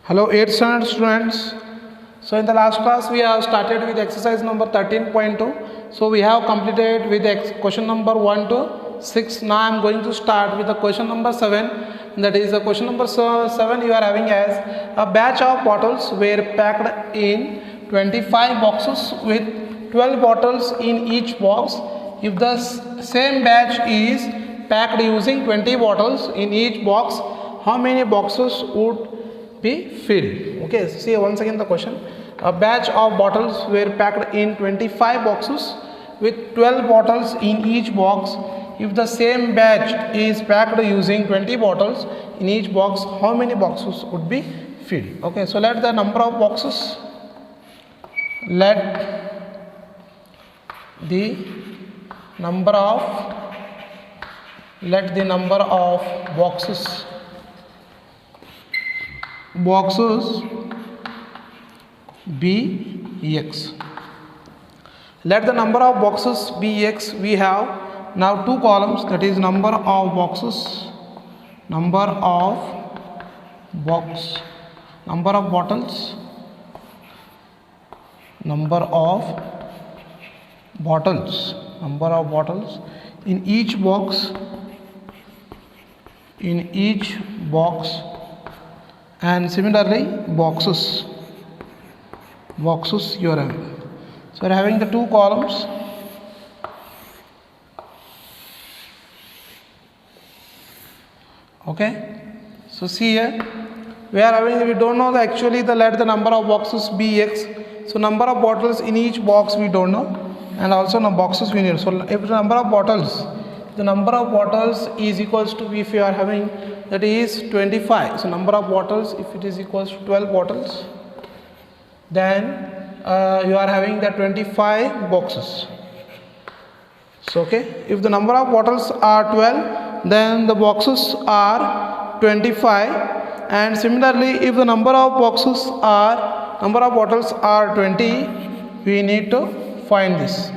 Hello 8th standard students. So in the last class we have started with exercise number 13.2. So we have completed with question number 1 to 6. Now I am going to start with the question number 7. That is the question number 7 you are having as a batch of bottles were packed in 25 boxes with 12 bottles in each box. If the same batch is packed using 20 bottles in each box, how many boxes would be filled? Okay, see once again the question. A batch of bottles were packed in 25 boxes with 12 bottles in each box. If the same batch is packed using 20 bottles in each box, how many boxes would be filled? Okay, so let the number of boxes, let the number of boxes be x. Let the number of boxes be x. We have now two columns, that is number of boxes, number of bottles, number of bottles in each box, and similarly boxes you are having. So we are having the two columns. Okay, so see here we are having, we don't know let the number of boxes be x. So number of bottles in each box we don't know, and also no boxes we need. So if the number of bottles is equals to, if you are having, that is 25. So number of bottles, if it is equals to 12 bottles, then you are having the 25 boxes. So okay, if the number of bottles are 12, then the boxes are 25, and similarly if the number of bottles are 20, we need to find this,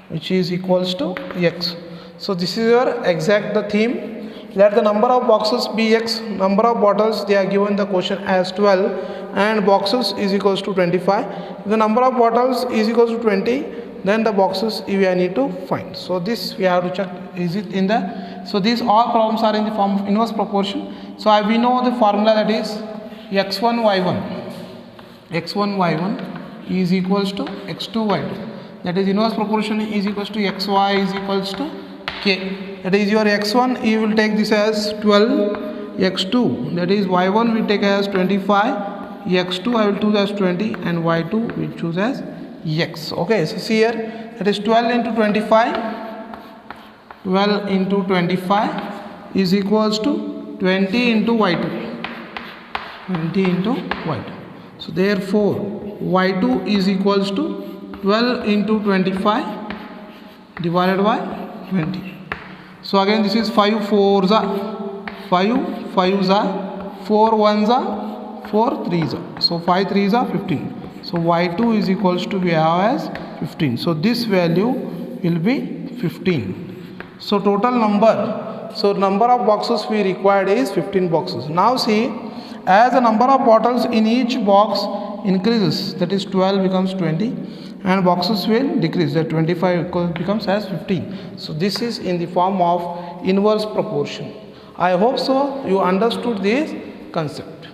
which is equals to x. So this is your exact the theme. Let the number of boxes be x. Number of bottles, they are given the question as 12 and boxes is equals to 25. If the number of bottles is equals to 20, then the boxes we need to find. So this we have to check, is it in the, so these all problems are in the form of inverse proportion. So we know the formula, that is x1 y1 is equals to x2 y2. That is inverse proportion is equals to xy is equals to k. That is your x1, you will take this as 12, x2, that is y1 we take as 25, x2 I will choose as 20, and y2 we choose as x. Okay, so see here, that is 12 into 25 is equals to 20 into y2, so therefore y2 is equals to 12 into 25 divided by 20. So again this is 5 4s are 5, 5s are 4 1s are 4 3s are, so 5 3s are 15. So y2 is equals to, we have as 15. So this value will be 15. So total number, so number of boxes we required is 15 boxes. Now see, as the number of bottles in each box increases, that is 12 becomes 20, and boxes will decrease, that 25 becomes as 15. So this is in the form of inverse proportion. I hope so you understood this concept.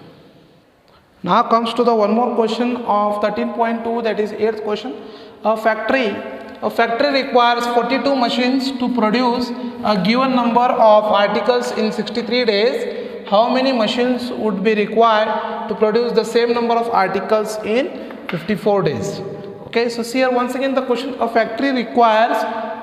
Now comes to the one more question of 13.2, that is 8th question. A factory requires 42 machines to produce a given number of articles in 63 days. How many machines would be required to produce the same number of articles in 54 days? Okay, so see here once again the question. A factory requires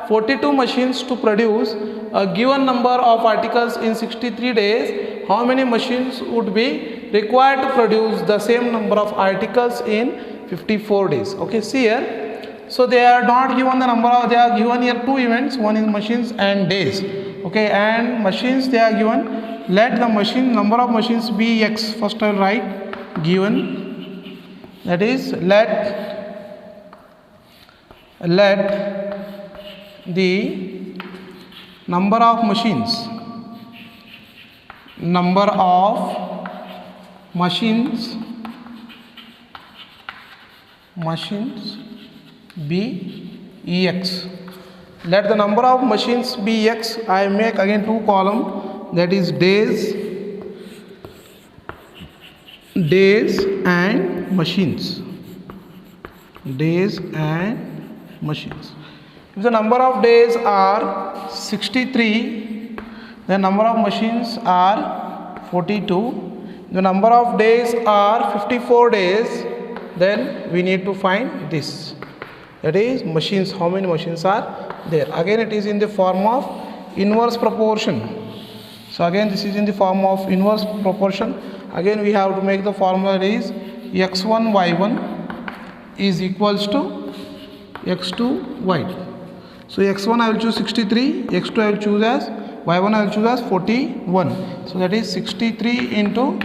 42 machines to produce a given number of articles in 63 days. How many machines would be required to produce the same number of articles in 54 days? Okay, see here. So they are not given the number of, they are given here two events, one is machines and days. Okay, and machines they are given, let the number of machines be x. First I will write given, that is let the number of machines be Ex. Let the number of machines be X. I make again two column, that is days and machines. Days and machines. If the number of days are 63, the number of machines are 42. The number of days are 54 days, then we need to find this. That is machines, how many machines are there. Again it is in the form of inverse proportion. So again this is in the form of inverse proportion. Again we have to make the formula is x1 y1 is equals to x2 y2. So x1 I will choose 63, x2 I will choose as, y1 I will choose as 41. So that is 63 into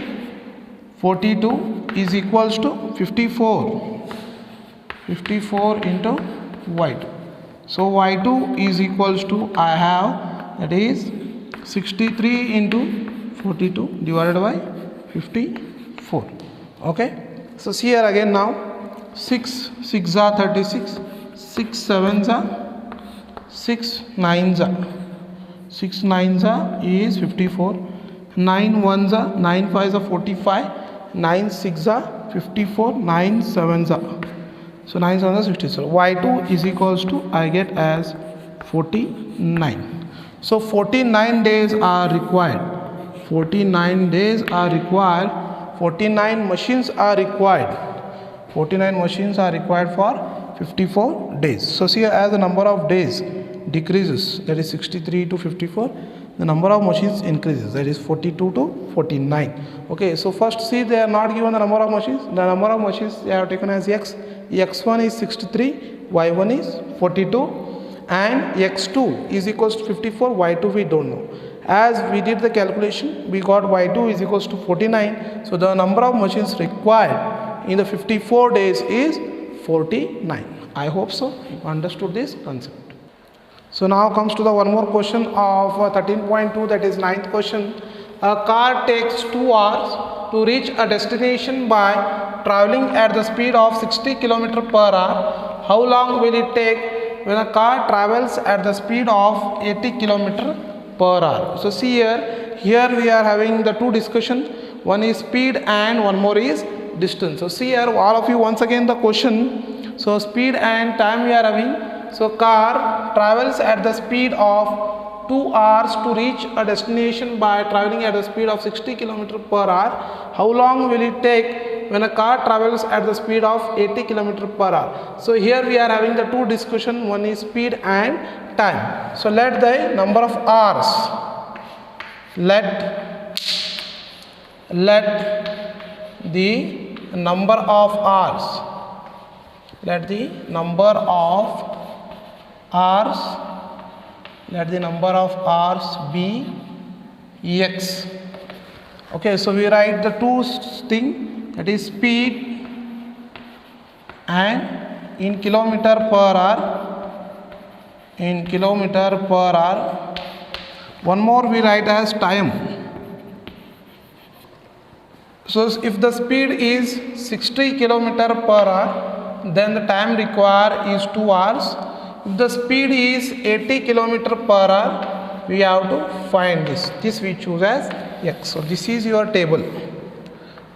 42 is equals to 54. 54 into y2. So y2 is equals to, I have, that is 63 into 42 divided by 54. Okay. So see here again now, 6 6 are 36, 6 7s are 6 9s are 6 9s are is 54, 9 1s are 9 5s are 45, 9 6s are 54, 9 7s are, so 9 7s are 67. Y2 is equals to, I get as 49. So 49 days are required. 49 days are required. 49 machines are required. 49 machines are required for 54 days. So see, as the number of days decreases, that is 63 to 54, the number of machines increases, that is 42 to 49. Okay, so first see, they are not given the number of machines. The number of machines they have taken as x. X1 is 63, y1 is 42, and x2 is equals to 54, y2 we don't know. As we did the calculation, we got y2 is equals to 49. So the number of machines required in the 54 days is 49. I hope so you understood this concept. So now comes to the one more question of 13.2, that is 9th question. A car takes 2 hours to reach a destination by traveling at the speed of 60 km per hour. How long will it take when a car travels at the speed of 80 km per hour? So see here we are having the two discussion. One is speed and one more is distance. So see here, all of you, once again the question. So speed and time we are having. So car travels at the speed of 2 hours to reach a destination by traveling at the speed of 60 km per hour. How long will it take when a car travels at the speed of 80 km per hour? So here we are having the two discussion. One is speed and time. So let the number of hours, let the number of hours, let the number of hours be Ex. Okay, so we write the two thing, that is speed and in kilometer per hour, in kilometer per hour. One more we write as time. So if the speed is 60 km per hour, then the time required is 2 hours. If the speed is 80 km per hour, we have to find this. This we choose as X. So this is your table.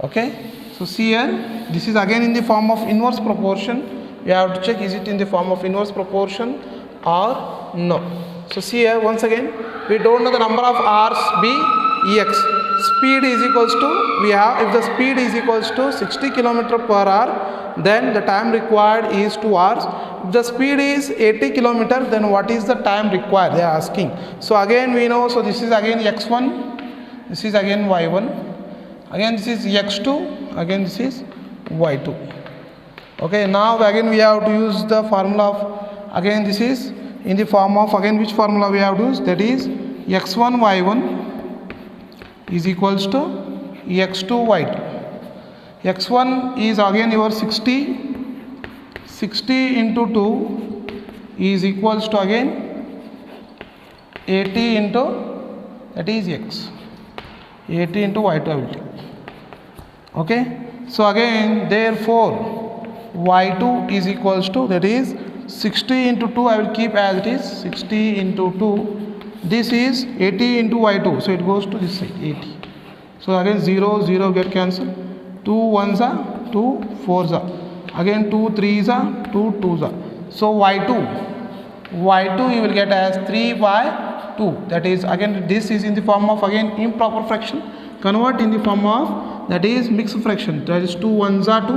Okay. So see here, this is again in the form of inverse proportion. We have to check, is it in the form of inverse proportion or no. So see here, once again, we don't know the number of hours be Ex. Speed is equals to, we have, if the speed is equals to 60 km per hour, then the time required is 2 hours. If the speed is 80 km, then what is the time required, they are asking. So again we know, so this is again x1, this is again y1, again this is x2, again this is y2. Okay, now again we have to use the formula of, again this is in the form of, again which formula we have to use, that is x1 y1 is equals to x2 y2. x1 is again your 60 into 2 is equals to again 80 into, that is x, 80 into y2 I will take. Okay, so again therefore y2 is equals to, that is 60 into 2, I will keep as it is 60 into 2, this is 80 into y2, so it goes to this side 80. So again 0 0 get cancelled, 2 1s are 2 4s are, again 2 3s are 2 2s are. So y2 you will get as 3 by 2, that is again this is in the form of again improper fraction, convert in the form of, that is mixed fraction, that is 2 1s are 2,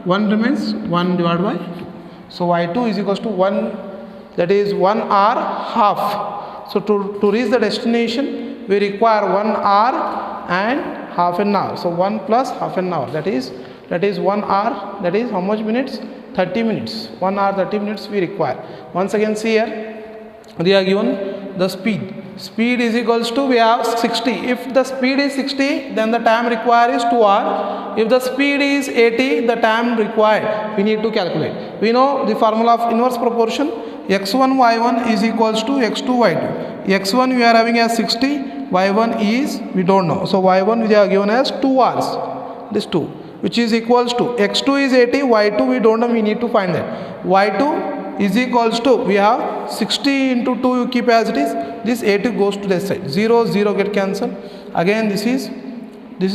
1 remains, 1 divided by 2. So y2 is equals to 1, that is 1 hour half. So to reach the destination we require 1 hour and half an hour. So 1 plus half an hour, that is 1 hour, that is how much minutes? 30 minutes. 1 hour 30 minutes we require. Once again see here, they are given the speed. Speed is equals to, we have 60. If the speed is 60, then the time required is 2 hours. If the speed is 80, the time required we need to calculate. We know the formula of inverse proportion. x1 y1 is equals to x2 y2. x1 we are having as 60, y1 is we don't know. So y1 we are given as 2 hours. This 2, which is equals to x2 is 80, y2 we don't know, we need to find that. y2 is equals to, we have 60 into 2 you keep as it is, this 80 goes to this side, 0 0 get cancelled, again this is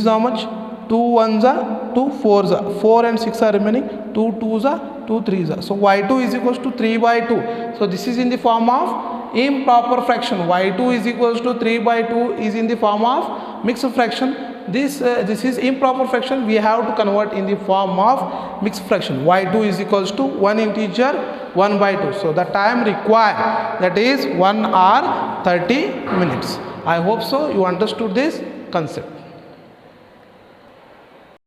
how much? 2 1s are 2 4s are, 4 and 6 are remaining, 2 2s are 2 3s are. So y2 is equals to 3 by 2. So this is in the form of improper fraction. y2 is equals to 3 by 2 is in the form of mixed fraction. This is improper fraction, we have to convert in the form of mixed fraction. y2 is equals to 1 integer 1 by 2. So the time required, that is 1 hour 30 minutes. I hope so you understood this concept.